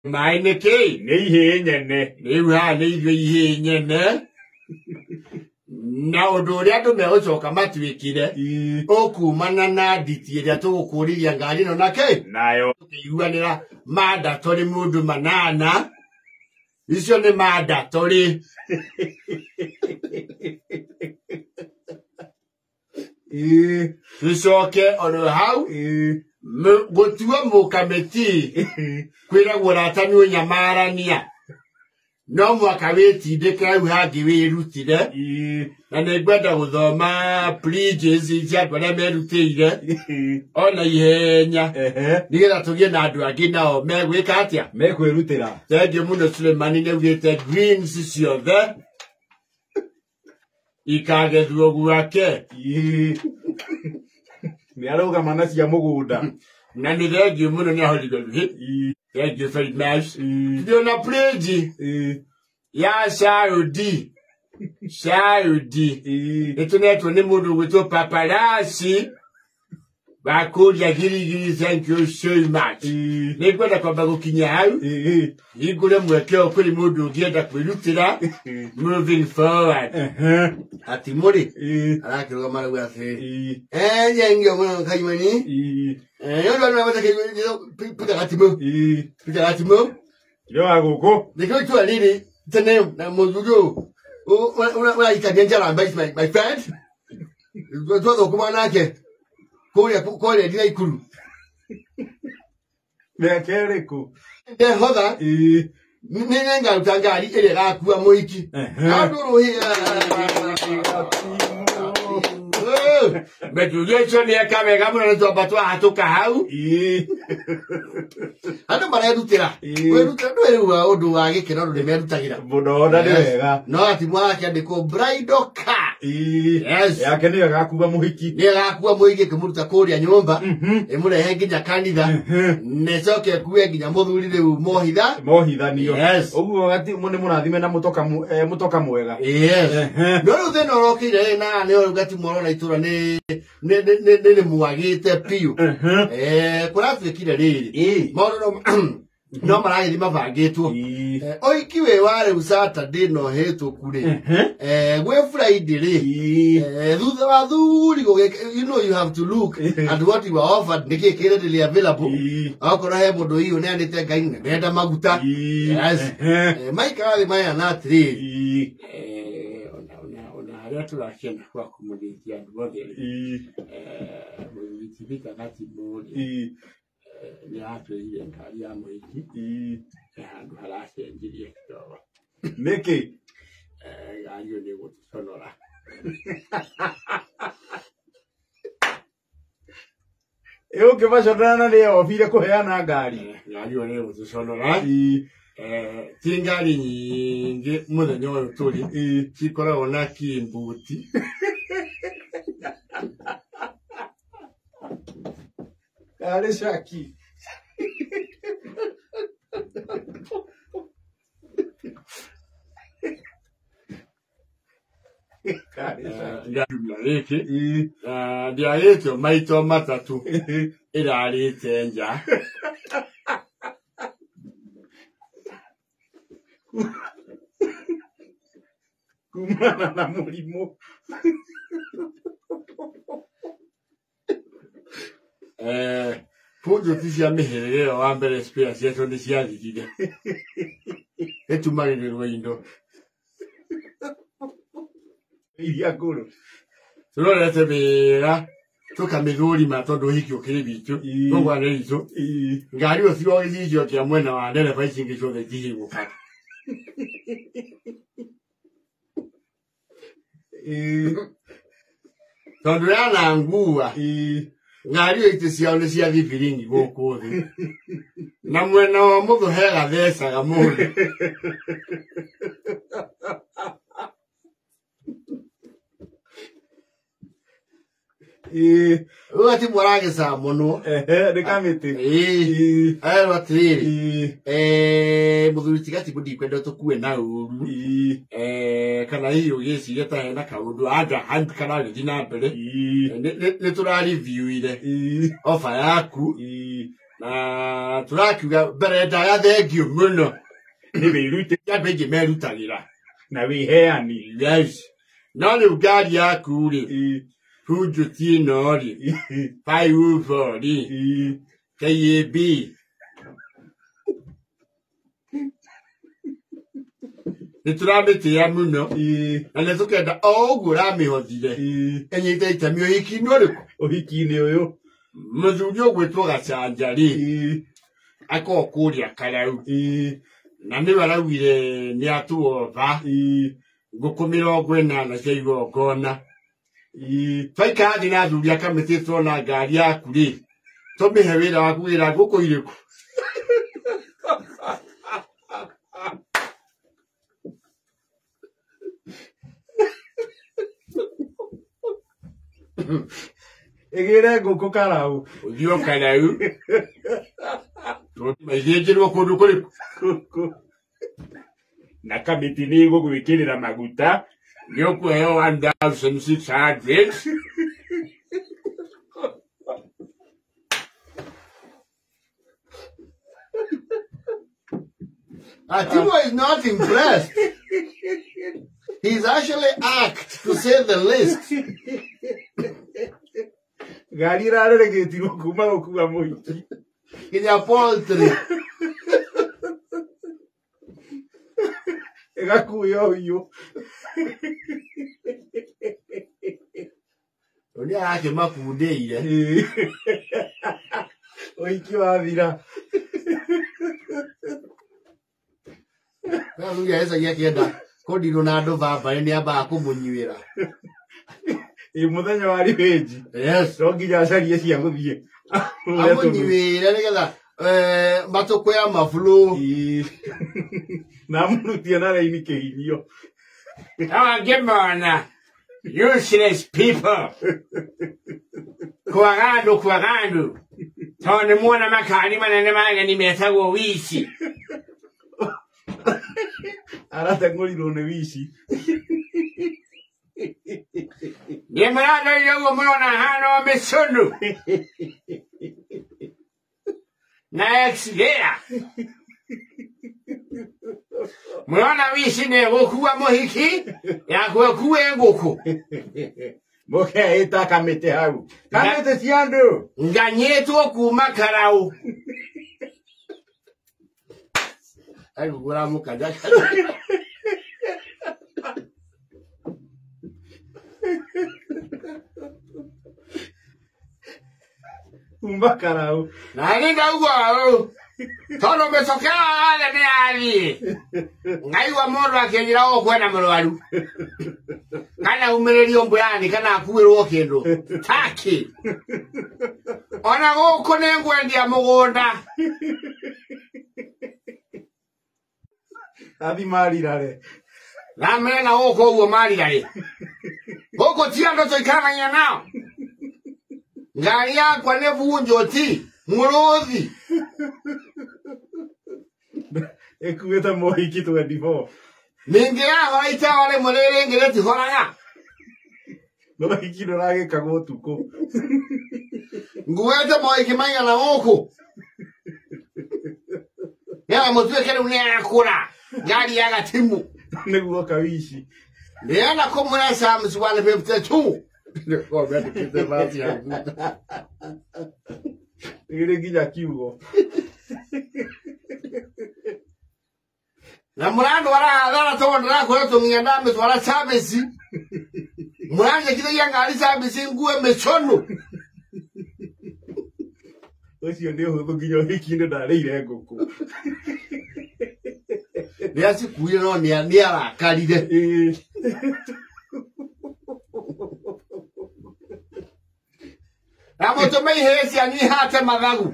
Mai nĩ kĩ? Nĩ ihĩ nyene. Rĩu haha nĩ irio ihĩ nyene. Na ũndũ ũrĩa andũ megũcoka matuĩkire ũkumana na nditi ĩrĩa tũgũkũrĩria ngari ĩno na kĩ? Nayo. Tũkĩiguanĩra mandatorĩ mũndũ manana. Icio nĩ mandatorĩ. Tũcoke ono hau gũtua mũkamĩti kwĩragwo ratani ũnyamarania. No mwaka wĩtindĩke hau hangĩ wĩrutire. Na nĩngwenda gũthoma pledges cia andũ arĩa merutĩire ona ihenya nĩgetha tũgĩe na andũ angĩ nao megwĩka atĩa? Mekwĩrutĩra. Thengiũ mũno Sulemani nĩaugĩte greens ciothe ikagethwo gwake. Nĩarũgama na cia mũgũnda. Na nĩ thengiũ mũno nĩahoririe. Thank you very much. Ndiona pledge ya Saudi. Nĩtũnetwo nĩ mũndũ gwĩtwo paparazzi. Bakũria girigiri, thank you so much. Nĩngwenda kwamba gũkinya hau hingũre mweke ũyũ kũrĩ mũndũ ũngĩenda kwĩrutĩra moving forward. Ati mũrĩ arakĩrũgama rĩu atĩ nyengio mũno kaimani. Yona na wata pita gatimu. Yo agũkũ. Nĩkĩo itua rĩrĩ tene na mũthuri ũraikania njara my friend. Twathũkũma nake kũrĩa ndira ikuru. Mĩaka ĩrĩkũ? Ndehotha nĩ ngaruta ngari ĩrĩa ĩgakua mũhiki. Meturia nĩeka wega mũno nĩtwamba twahatũka hau. Andũ marerutĩra. Kwĩruta ndwĩrĩga ũndũ wa gĩkeno ndũ nĩmerutagĩra. Mũndũ nĩ wega. No ati mwarakĩandĩkwo bridal car. Yes. Yake nĩyo ĩgakua mũhiki. Nĩyo ĩgakua mũhiki ĩkĩmũruta kũrĩa nyũmba. Ĩmũrehe nginya kanitha. Nĩcoke ĩkue nginya mũthuri rĩu mohithanio. Ũguo nĩ mũrathime na mũtoka mwega. Yes. No rĩu thĩna ũrokĩire na nĩyo gati mũrona itũra nĩ mwagĩte piũ. Kũratuĩkire rĩrĩ maũndũ no maragĩthiĩ mabangĩtwo. Ũhiki wĩ wa rĩu Saturday no hĩtũku rĩ gwĩ Friday rĩ thutha wa thuri you know you have to look at what you are offered nĩkĩĩ kĩrĩ available. Okorwo he mũndũ iyo nĩanĩte Ngai nĩenda maguta. Maikara thĩ maya na atĩrĩrĩ arĩa tũrakĩona kwa kũmũrĩithia andũ othe mũgĩtithika gati mũrĩ nĩatwĩrire ngari ya mũhiki handũ haracenjirie kidogo. Nĩkĩ? Ngari ĩyo nĩgũtũconora. Ũngĩmaconora na nĩyo obire kũheana ngari. Ngari ĩyo nĩgũtũconora. Ti ngari nyingĩ mũthenya ũyũ tũrĩ cikoragwo na kimbuti. Ngari caki. Ndiarĩtio maito matatũ ĩrarĩte nja. Kumana na mũrimũ. Punjo ti cia mĩhĩrĩga ĩyo wa mbere spare ciacio nĩ ciathirire. Ĩtumagĩrĩrwo indo. Iria ngũrũ. Tũrorete wĩra tũkamĩthũrima tondũ ũhiki ũkĩrĩ witũ. Koguo arĩ witũ. Ngari ĩyo tiga gĩcicio kĩa mwena wa ndereba ici ingĩ ciothe itigũka. Tondũ yana ngua ngari ĩyo itĩ ciao nĩ ciathiĩ biringi gũkũ thĩ. Na mwena wa mũthũ he gathecaga mũndũ. Ugati mwarage saa mono. Nĩkamĩtĩ. Ayarwo atĩrĩrĩ mũthuri tigati mũndi kwenda tũkue na ũru. Kana hihi ũgĩciria ta hena kaũndũ anja kana gĩthiĩ na mbere. Nĩtũrareview-ire offer yaku Na turakiuga mbere ndaga thengio muno. Nĩ wĩrute Andũ aingĩ merutagĩra. na wĩheani. Yes. No rĩu ngari yaku rĩ, hunjũti ĩno rĩ, 5 rĩ, KAB. Nĩtũramĩtĩĩa mũno, na nĩtũkenda o ũguo ũramĩhothire, ĩnyite itemi ũhiki-inĩ ũrĩkũ? Ũhiki-inĩ ũyũ. Mũthuri ũgwĩtwo Gacanja rĩ, akorwo kũrĩa Karau. Na nĩwe araugire nĩatuotha ngũkũ 80 cia igongona. Twaikara thĩ na athuri a kamĩtĩ tũrona ngari yaku rĩ, tũmĩhe wĩra wa kũgĩra ngũkũ irĩkũ? Ĩgĩre ngũkũ Karau. Ũthiũ Karau. Maithĩnjĩrwo kũndũ kũrĩkũ? Na kamĩtĩ nĩ ĩgũgwĩkĩrĩra maguta. Nĩũkũheo 1,600. Timo is not impressed. He's actually act, to say the least. Ngari ĩrareregetirwo kuma gũkua mũhiki. Kinya poultry. Ĩgakuo hiũ. Nĩ arakĩmabundĩire. Ũhiki wathira. Rĩu Esaia akĩenda kũndirwo na andũ bambarĩ nĩambaga kũmũnyuĩra. Mũthenya wa rĩbĩnji. Yes. No nginya acarie cia gũthiĩ. Amũnyuĩre nĩgetha matũkũ ya mabulũ. Na mũrutie na raini kĩhinyio. Ngĩmona useless people. Kwagandũ. Tondũ nĩmuona makani manene mageni metagwo wici. Arateng'ũrirwo nĩ wici. Nĩmũrandoire ũguo mũrona hana mĩcũnũ. Na ĩkagĩra. Mũrona wici nĩgũkua mũhiki, yaku ĩkue ngũkũ. Mũkeĩta kamĩtĩ hau. Kamĩtĩ cia andũ. Nganyĩtwo kuma Karau. Agũgũra mũkanja. Kuma Karau. Na nĩ ndauga tondũ mĩcokera yothe nĩyathiĩ. Ngaigua mũndũ akĩnjĩra kwĩna mũrwaru. Kana umĩrĩrio mbũyani kana akuĩrwo kĩndũ. Taki. Ona gũkũ nĩngwendia mũgũnda. Athi marirare. Na mena gũkũ ũguo marirarĩ. Gũkũ ti andũ tũikaranagia nao. Ngari yakwa nĩ bunjũti. Mũrũthi. Ĩkuĩte mũhiki 24. Ningĩrahora itawa rĩmwe rĩrĩ rĩngĩ rĩtihoraga. Mũhiki ndũragĩkagwo ũtukũ. Nguĩte mohiki maigana gũkũ. Nĩgetha mũtuĩke rĩu nĩakũra. Ngari ya Gatimu. Nĩguo kawici. Nĩenda kũmwĩra Psalms 152. Ĩrĩ nginya kiugo. Na mũrandwara hathara tondũ ndĩrakoretwo nginya ndamĩtwara service. Mũranjĩkithagia ngari service ngue mĩcũnũ. Ũcio nĩ ũhũthũ nginya ũhiki-inĩ ndarĩire ngũkũ. Nĩacikuire no nĩarakarire. Na mũtũme ihĩĩ cianyu ihate mathagu.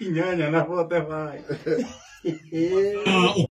Inyanya na 45.